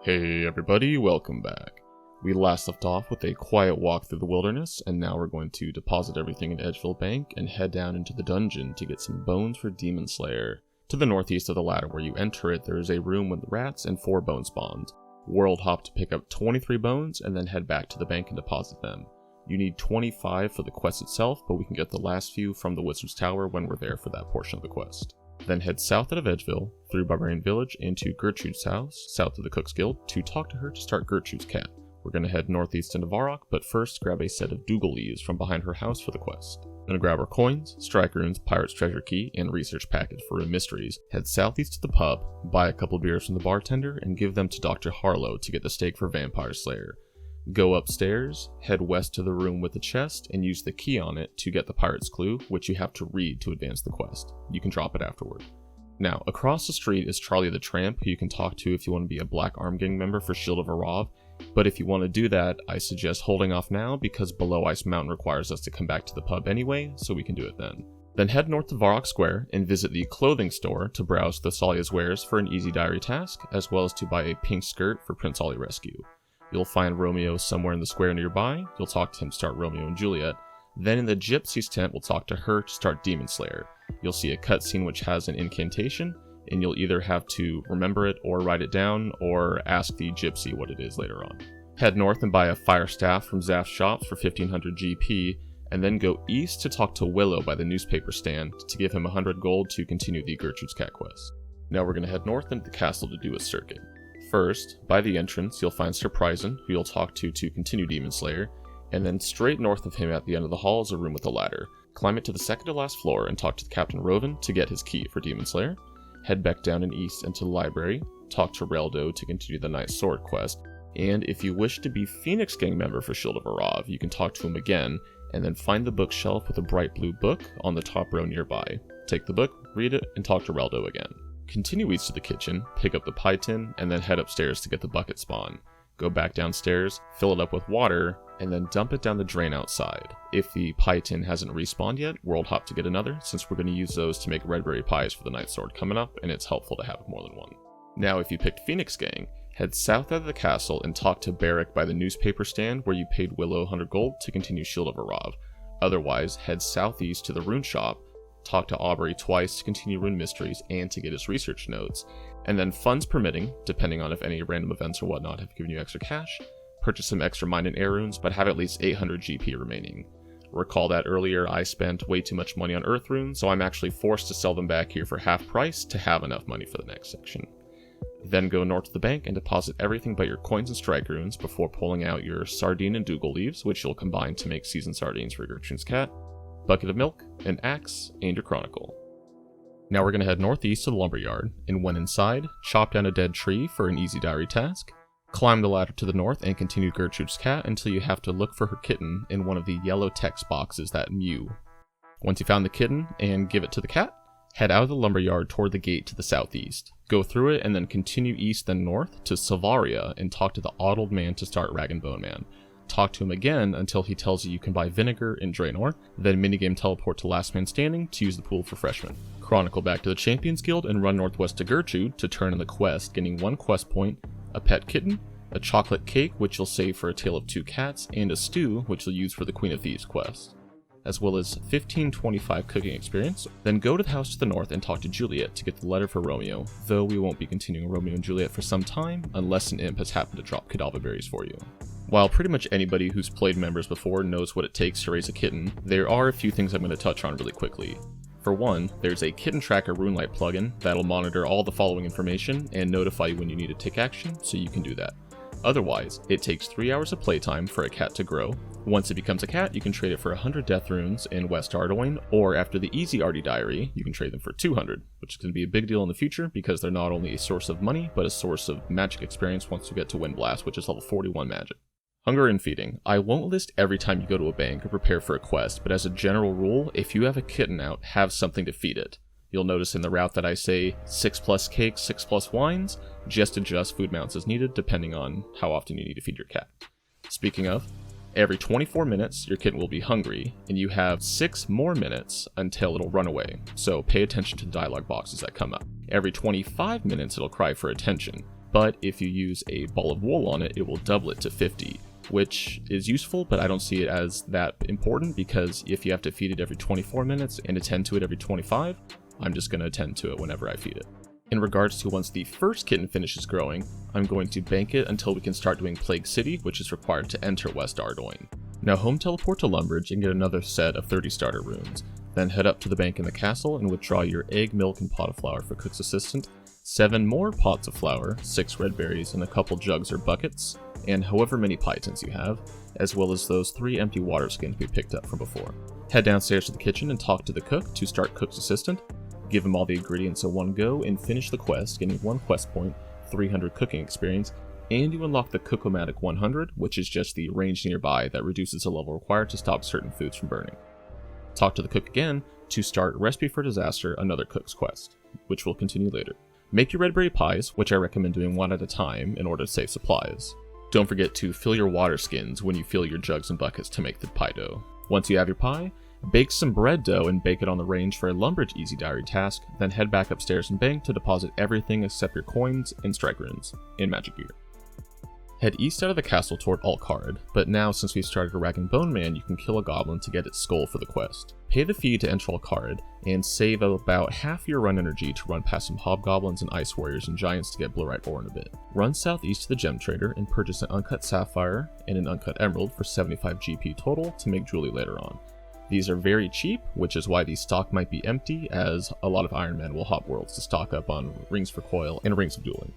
Hey everybody, welcome back. We last left off with a quiet walk through the wilderness, and now we're going to deposit everything in Edgeville Bank and head down into the dungeon to get some bones for Demon Slayer. To the northeast of the ladder where you enter it, there is a room with rats and 4 bone spawns. World hop to pick up 23 bones and then head back to the bank and deposit them. You need 25 for the quest itself, but we can get the last few from the Wizard's Tower when we're there for that portion of the quest. Then head south out of Edgeville, through Barbarian Village, into Gertrude's house, south of the Cook's Guild, to talk to her to start Gertrude's cat. We're going to head northeast into Varrock, but first grab a set of Dougal leaves from behind her house for the quest. Then grab our coins, strike runes, pirate's treasure key, and research packet for rune mysteries. Head southeast to the pub, buy a couple beers from the bartender, and give them to Dr. Harlow to get the steak for Vampire Slayer. Go upstairs, head west to the room with the chest, and use the key on it to get the pirate's clue, which you have to read to advance the quest. You can drop it afterward. Now, across the street is Charlie the Tramp, who you can talk to if you want to be a Black Arm Gang member for Shield of Arav, but if you want to do that, I suggest holding off now because Below Ice Mountain requires us to come back to the pub anyway, so we can do it then. Then head north to Varrock Square and visit the clothing store to browse Thessalia's wares for an easy diary task, as well as to buy a pink skirt for Prince Ollie Rescue. You'll find Romeo somewhere in the square nearby. You'll talk to him to start Romeo and Juliet. Then in the Gypsy's tent, we'll talk to her to start Demon Slayer. You'll see a cutscene which has an incantation, and you'll either have to remember it or write it down, or ask the Gypsy what it is later on. Head north and buy a fire staff from Zaph's shops for 1500 GP, and then go east to talk to Willow by the newspaper stand to give him 100 gold to continue the Gertrude's cat quest. Now we're going to head north into the castle to do a circuit. First, by the entrance, you'll find Sir Pryson, who you'll talk to continue Demon Slayer, and then straight north of him at the end of the hall is a room with a ladder. Climb it to the second to last floor and talk to Captain Roven to get his key for Demon Slayer. Head back down and east into the library, talk to Reldo to continue the Knight's Sword quest, and if you wish to be Phoenix Gang member for Shield of Arav, you can talk to him again, and then find the bookshelf with a bright blue book on the top row nearby. Take the book, read it, and talk to Reldo again. Continue east to the kitchen, pick up the pie tin, and then head upstairs to get the bucket spawn. Go back downstairs, fill it up with water, and then dump it down the drain outside. If the pie tin hasn't respawned yet, world hop to get another, since we're going to use those to make red berry pies for the Knight's Sword coming up, and it's helpful to have more than one. Now if you picked Phoenix Gang, head south out of the castle and talk to Barrick by the newspaper stand where you paid Willow 100 gold to continue Shield of Arav. Otherwise, head southeast to the rune shop, talk to Aubrey twice to continue rune mysteries and to get his research notes, and then funds permitting, depending on if any random events or whatnot have given you extra cash, purchase some extra mind and air runes, but have at least 800 GP remaining. Recall that earlier I spent way too much money on earth runes, so I'm actually forced to sell them back here for half price to have enough money for the next section. Then go north to the bank and deposit everything but your coins and strike runes before pulling out your sardine and Dougal leaves, which you'll combine to make seasoned sardines for Gertrude's cat, bucket of milk, an axe, and your chronicle. Now we're going to head northeast to the lumberyard, and when inside, chop down a dead tree for an easy diary task, climb the ladder to the north and continue Gertrude's cat until you have to look for her kitten in one of the yellow text boxes that mew. Once you found the kitten and give it to the cat, head out of the lumberyard toward the gate to the southeast. Go through it and then continue east then north to Silvaria and talk to the odd man to start Rag and Bone Man. Talk to him again until he tells you can buy vinegar in Draenor, then minigame teleport to Last Man Standing to use the pool for freshmen. Chronicle back to the Champions Guild and run northwest to Gertrude to turn in the quest, getting 1 quest point, a pet kitten, a chocolate cake which you'll save for A Tale of Two Cats, and a stew which you'll use for the Queen of Thieves quest, as well as 1525 cooking experience. Then go to the house to the north and talk to Juliet to get the letter for Romeo, though we won't be continuing Romeo and Juliet for some time unless an imp has happened to drop Cadalva berries for you. While pretty much anybody who's played members before knows what it takes to raise a kitten, there are a few things I'm going to touch on really quickly. For one, there's a kitten tracker RuneLight plugin that'll monitor all the following information and notify you when you need to take action, so you can do that. Otherwise, it takes 3 hours of playtime for a cat to grow. Once it becomes a cat, you can trade it for 100 death runes in West Ardoin, or after the Easy Arty Diary, you can trade them for 200, which is going to be a big deal in the future because they're not only a source of money, but a source of magic experience once you get to Windblast, which is level 41 magic. Hunger and feeding. I won't list every time you go to a bank or prepare for a quest, but as a general rule, if you have a kitten out, have something to feed it. You'll notice in the route that I say 6+ cakes, 6+ wines, just adjust food amounts as needed depending on how often you need to feed your cat. Speaking of, every 24 minutes your kitten will be hungry, and you have 6 more minutes until it'll run away, so pay attention to the dialogue boxes that come up. Every 25 minutes it'll cry for attention. but if you use a ball of wool on it, it will double it to 50, which is useful, but I don't see it as that important because if you have to feed it every 24 minutes and attend to it every 25, I'm just going to attend to it whenever I feed it. In regards to once the first kitten finishes growing, I'm going to bank it until we can start doing Plague City, which is required to enter West Ardoyne. Now home teleport to Lumbridge and get another set of 30 starter runes. Then head up to the bank in the castle and withdraw your egg, milk, and pot of flour for Cook's Assistant, 7 more pots of flour, 6 red berries, and a couple jugs or buckets, and however many pie tins you have, as well as those 3 empty water skins we picked up from before. Head downstairs to the kitchen and talk to the cook to start Cook's Assistant. Give him all the ingredients in one go and finish the quest, getting 1 quest point, 300 cooking experience, and you unlock the Cookomatic 100, which is just the range nearby that reduces the level required to stop certain foods from burning. Talk to the cook again to start Recipe for Disaster, another cook's quest, which will continue later. Make your red berry pies, which I recommend doing 1 at a time in order to save supplies. Don't forget to fill your water skins when you fill your jugs and buckets to make the pie dough. Once you have your pie, bake some bread dough and bake it on the range for a Lumbridge easy diary task, then head back upstairs and bank to deposit everything except your coins and strike runes in magic gear. Head east out of the castle toward Alcarid, but now since we've started a Rag and Bone Man, you can kill a goblin to get its skull for the quest. Pay the fee to enter Alcarid, and save about half your run energy to run past some hobgoblins and ice warriors and giants to get blurite ore in a bit. Run southeast to the gem trader and purchase an uncut sapphire and an uncut emerald for 75 GP total to make jewelry later on. These are very cheap, which is why the stock might be empty, as a lot of Ironman will hop worlds to stock up on rings for coil and rings of dueling.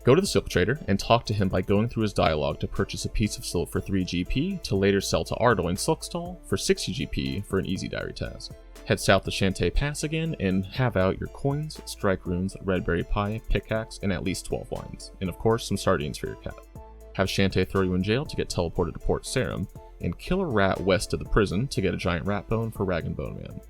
Go to the silk trader and talk to him by going through his dialogue to purchase a piece of silk for 3 GP to later sell to Ardoyne Silkstall for 60 GP for an easy diary task. Head south to Shantae Pass again and have out your coins, strike runes, red berry pie, pickaxe, and at least 12 wines, and of course some sardines for your cat. Have Shantae throw you in jail to get teleported to Port Sarum, and kill a rat west of the prison to get a giant rat bone for Rag and Bone Man.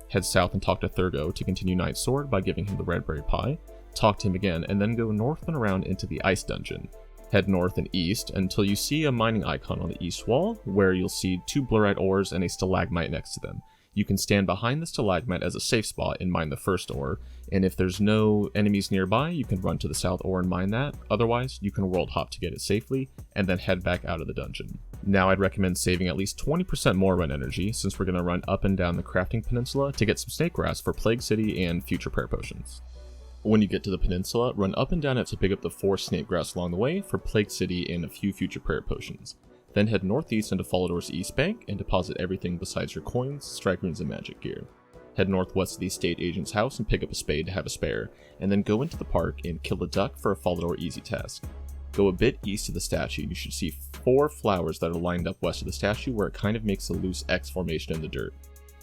Head south and talk to Thurgo to continue Knight's Sword by giving him the red berry pie. Talk to him again, and then go north and around into the ice dungeon. Head north and east until you see a mining icon on the east wall, where you'll see 2 blurite ores and a stalagmite next to them. You can stand behind the stalagmite as a safe spot and mine the first ore, and if there's no enemies nearby, you can run to the south ore and mine that. Otherwise, you can world hop to get it safely, and then head back out of the dungeon. Now I'd recommend saving at least 20% more run energy, since we're going to run up and down the crafting peninsula to get some snake grass for Plague City and future prayer potions. When you get to the peninsula, run up and down it to pick up the 4 snake grass along the way for Plague City and a few future prayer potions. Then head northeast into Falador's east bank and deposit everything besides your coins, strike runes, and magic gear. Head northwest to the estate agent's house and pick up a spade to have a spare, and then go into the park and kill a duck for a Falador easy task. Go a bit east of the statue and you should see 4 flowers that are lined up west of the statue where it kind of makes a loose X formation in the dirt.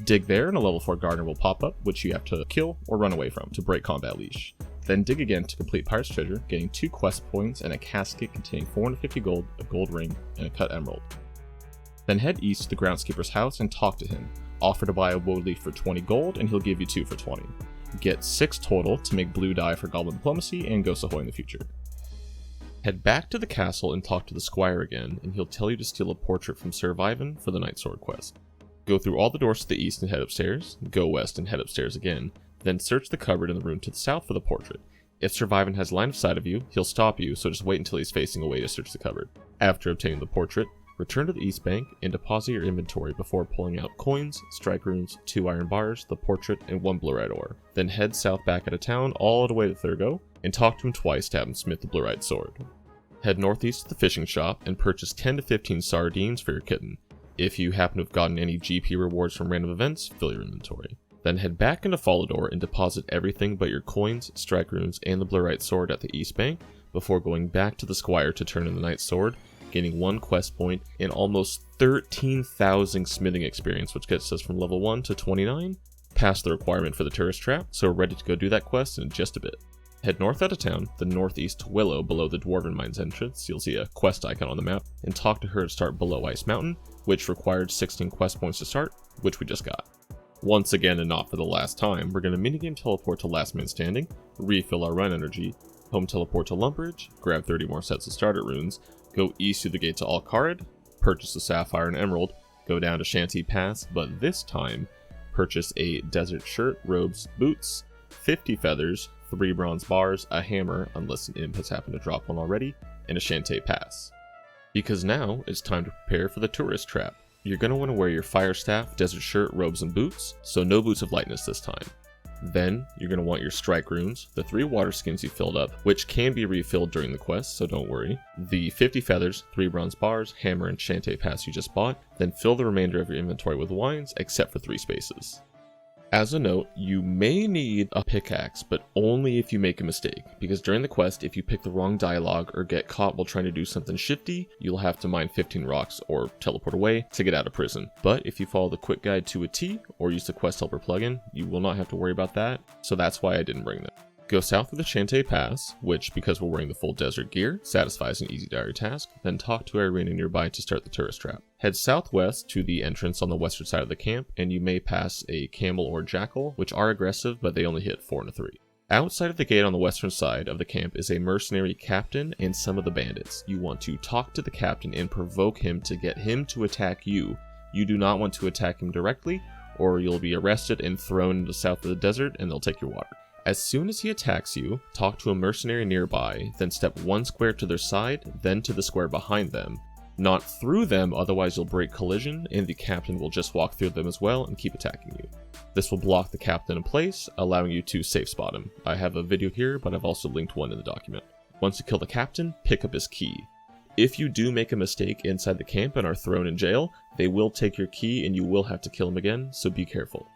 Dig there and a level 4 gardener will pop up, which you have to kill or run away from to break combat leash. Then dig again to complete Pirate's Treasure, getting 2 quest points and a casket containing 450 gold, a gold ring, and a cut emerald. Then head east to the groundskeeper's house and talk to him. Offer to buy a woad leaf for 20 gold and he'll give you 2 for 20. Get 6 total to make blue dye for Goblin Diplomacy and go Sahoy in the future. Head back to the castle and talk to the squire again, and he'll tell you to steal a portrait from Sir Vivan for the Night Sword quest. Go through all the doors to the east and head upstairs, go west and head upstairs again, then search the cupboard in the room to the south for the portrait. If Sir Vivan has line of sight of you, he'll stop you, so just wait until he's facing away to search the cupboard. After obtaining the portrait, return to the east bank and deposit your inventory before pulling out coins, strike runes, 2 iron bars, the portrait, and 1 blurite ore. Then head south back out of town all the way to Thurgo, and talk to him twice to have him smith the blurite sword. Head northeast to the fishing shop and purchase 10 to 15 sardines for your kitten. If you happen to have gotten any GP rewards from random events, fill your inventory. Then head back into Falador and deposit everything but your coins, strike runes, and the blurite sword at the east bank before going back to the squire to turn in the knight's sword, gaining 1 quest point and almost 13,000 smithing experience, which gets us from level 1 to 29, past the requirement for the tourist trap, so we're ready to go do that quest in just a bit. Head north out of town, the northeast to Willow below the Dwarven Mines entrance, you'll see a quest icon on the map, and talk to her to start below Ice Mountain, which required 16 quest points to start, which we just got. Once again, and not for the last time, we're going to minigame teleport to Last Man Standing, refill our run energy, home teleport to Lumbridge, grab 30 more sets of starter runes, go east through the gate to Alcarid, purchase a sapphire and emerald, go down to Shantae Pass, but this time, purchase a desert shirt, robes, boots, 50 feathers, 3 bronze bars, a hammer, unless an imp has happened to drop one already, and a Shantae pass. Because now it's time to prepare for the tourist trap. You're going to want to wear your fire staff, desert shirt, robes, and boots, so no boots of lightness this time. Then, you're going to want your strike runes, the 3 water skins you filled up, which can be refilled during the quest, so don't worry, the 50 feathers, 3 bronze bars, hammer, and Shantae pass you just bought, then fill the remainder of your inventory with wines, except for 3 spaces. As a note, you may need a pickaxe, but only if you make a mistake, because during the quest, if you pick the wrong dialogue or get caught while trying to do something shifty, you'll have to mine 15 rocks or teleport away to get out of prison. But if you follow the quick guide to a T or use the quest helper plugin, you will not have to worry about that, so that's why I didn't bring them. Go south of the Shantae Pass, which, because we're wearing the full desert gear, satisfies an easy diary task, then talk to Irene nearby to start the tourist trap. Head southwest to the entrance on the western side of the camp, and you may pass a camel or jackal, which are aggressive, but they only hit 4 and a 3. Outside of the gate on the western side of the camp is a mercenary captain and some of the bandits. You want to talk to the captain and provoke him to get him to attack you. You do not want to attack him directly, or you'll be arrested and thrown into the south of the desert, and they'll take your water. As soon as he attacks you, talk to a mercenary nearby, then step 1 square to their side, then to the square behind them. Not through them, otherwise you'll break collision, and the captain will just walk through them as well and keep attacking you. This will block the captain in place, allowing you to safe spot him. I have a video here, but I've also linked one in the document. Once you kill the captain, pick up his key. If you do make a mistake inside the camp and are thrown in jail, they will take your key and you will have to kill him again, so be careful.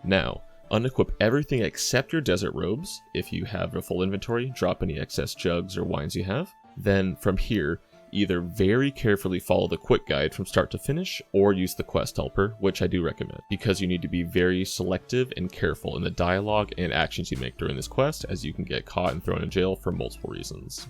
Now, unequip everything except your desert robes. If you have a full inventory, drop any excess jugs or wines you have. Then from here, either very carefully follow the quick guide from start to finish, or use the quest helper, which I do recommend, because you need to be very selective and careful in the dialogue and actions you make during this quest, as you can get caught and thrown in jail for multiple reasons.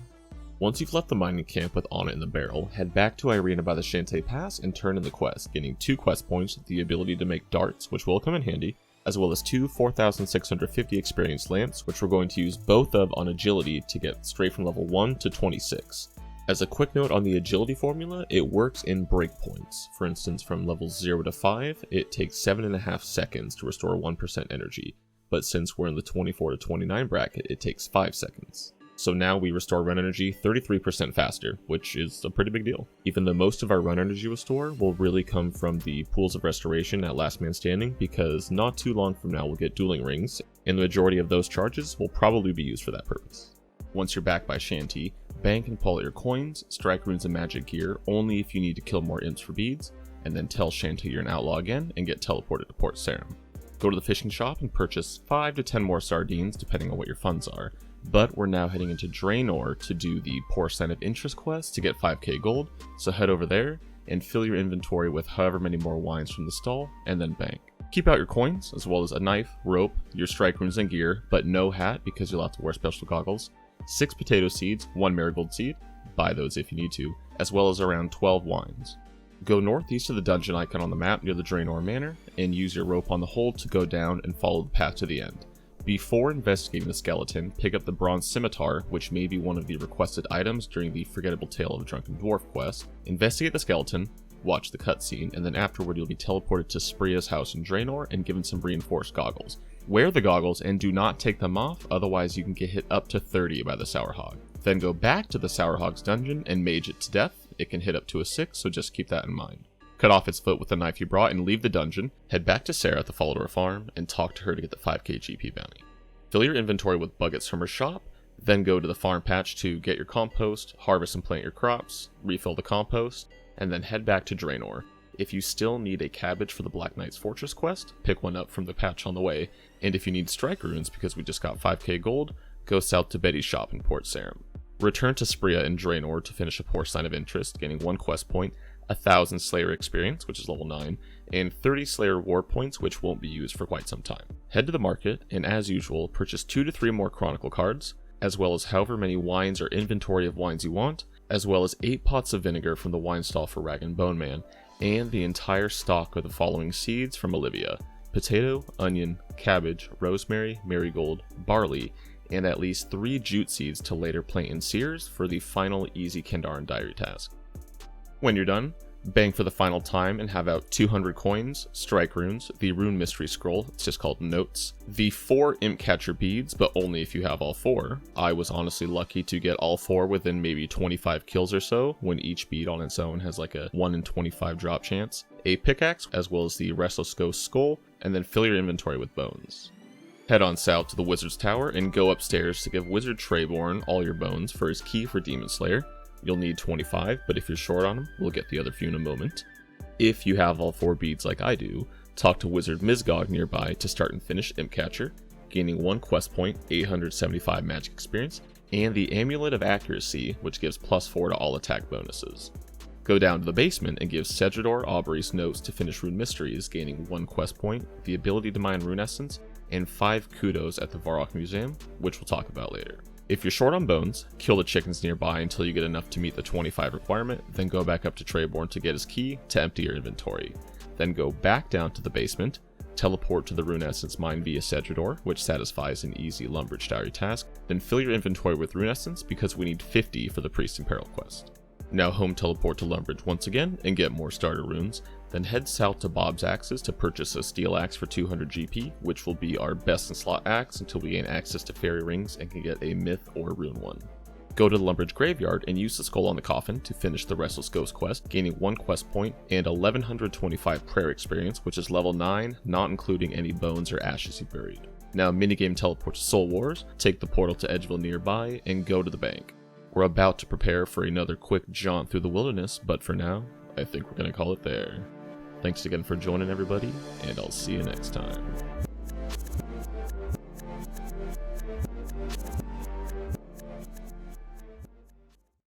Once you've left the mining camp with Anna in the barrel, head back to Irina by the Shantae Pass and turn in the quest, getting 2 quest points, the ability to make darts, which will come in handy, as well as 2 4,650 experience lamps, which we're going to use both of on agility to get straight from level 1 to 26. As a quick note on the agility formula, it works in breakpoints. For instance, from levels 0 to 5, it takes 7.5 seconds to restore 1% energy, but since we're in the 24 to 29 bracket, it takes 5 seconds. So now we restore run energy 33% faster, which is a pretty big deal. Even though most of our run energy restore will really come from the pools of restoration at last man standing, because not too long from now we'll get dueling rings, and the majority of those charges will probably be used for that purpose. Once you're back by Shanty, bank and pull out your coins, strike runes and magic gear only if you need to kill more imps for beads, and then tell Shanty you're an outlaw again and get teleported to Port Sarim. Go to the fishing shop and purchase 5 to 10 more sardines depending on what your funds are. But we're now heading into Draenor to do the Poor Sign of Interest quest to get 5k gold, so head over there and fill your inventory with however many more wines from the stall, and then bank. Keep out your coins, as well as a knife, rope, your strike runes and gear, but no hat because you'll have to wear special goggles, 6 potato seeds, 1 marigold seed, buy those if you need to, as well as around 12 wines. Go northeast of the dungeon icon on the map near the Draenor Manor, and use your rope on the hold to go down and follow the path to the end. Before investigating the skeleton, pick up the bronze scimitar, which may be one of the requested items during the Forgettable Tale of a Drunken Dwarf quest. Investigate the skeleton, watch the cutscene, and then afterward you'll be teleported to Spria's house in Draenor and given some reinforced goggles. Wear the goggles and do not take them off, otherwise you can get hit up to 30 by the Sour Hog. Then go back to the Sour Hog's dungeon and mage it to death. It can hit up to a 6, so just keep that in mind. Cut off its foot with the knife you brought and leave the dungeon, head back to Sarah at the Follower Farm, and talk to her to get the 5k GP bounty. Fill your inventory with buckets from her shop, then go to the farm patch to get your compost, harvest and plant your crops, refill the compost, and then head back to Draenor. If you still need a cabbage for the Black Knight's Fortress quest, pick one up from the patch on the way, and if you need strike runes because we just got 5k gold, go south to Betty's shop in Port Sarim. Return to Spria in Draenor to finish a Poor Sign of Interest, gaining 1 quest point, 1,000 Slayer experience, which is level 9, and 30 Slayer war points, which won't be used for quite some time. Head to the market, and as usual, purchase 2 to 3 more Chronicle cards, as well as however many wines or inventory of wines you want, as well as 8 pots of vinegar from the wine stall for Rag and Bone Man, and the entire stock of the following seeds from Olivia: potato, onion, cabbage, rosemary, marigold, barley, and at least 3 jute seeds to later plant in Sears for the final easy Kendaran diary task. When you're done, Bank for the final time and have out 200 coins, strike runes, the rune mystery scroll, it's just called notes, the 4 imp catcher beads, but only if you have all 4. I was honestly lucky to get all 4 within maybe 25 kills or so, when each bead on its own has like a 1 in 25 drop chance, a pickaxe, as well as the restless ghost skull, and then fill your inventory with bones. Head on south to the Wizard's Tower and go upstairs to give Wizard Treyborn all your bones for his key for Demon Slayer. You'll need 25, but if you're short on them, we'll get the other few in a moment. If you have all 4 beads like I do, talk to Wizard Mizgog nearby to start and finish Imp Catcher, gaining 1 quest point, 875 magic experience, and the Amulet of Accuracy, which gives +4 to all attack bonuses. Go down to the basement and give Cedrador Aubrey's notes to finish Rune Mysteries, gaining 1 quest point, the ability to mine Rune Essence, and 5 kudos at the Varrock Museum, which we'll talk about later. If you're short on bones, kill the chickens nearby until you get enough to meet the 25 requirement, then go back up to Treyborn to get his key to empty your inventory. Then go back down to the basement, teleport to the Rune Essence mine via Cedrador, which satisfies an easy Lumbridge Diary task, then fill your inventory with Rune Essence because we need 50 for the Priest in Peril quest. Now home teleport to Lumbridge once again and get more starter runes, then head south to Bob's Axes to purchase a steel axe for 200 GP, which will be our best in slot axe until we gain access to fairy rings and can get a myth or rune one. Go to the Lumbridge Graveyard and use the skull on the coffin to finish the Restless Ghost quest, gaining 1 quest point and 1125 prayer experience, which is level 9, not including any bones or ashes you buried. Now minigame teleport to Soul Wars, take the portal to Edgeville nearby, and go to the bank. We're about to prepare for another quick jaunt through the wilderness, but for now, I think we're going to call it there. Thanks again for joining everybody, and I'll see you next time.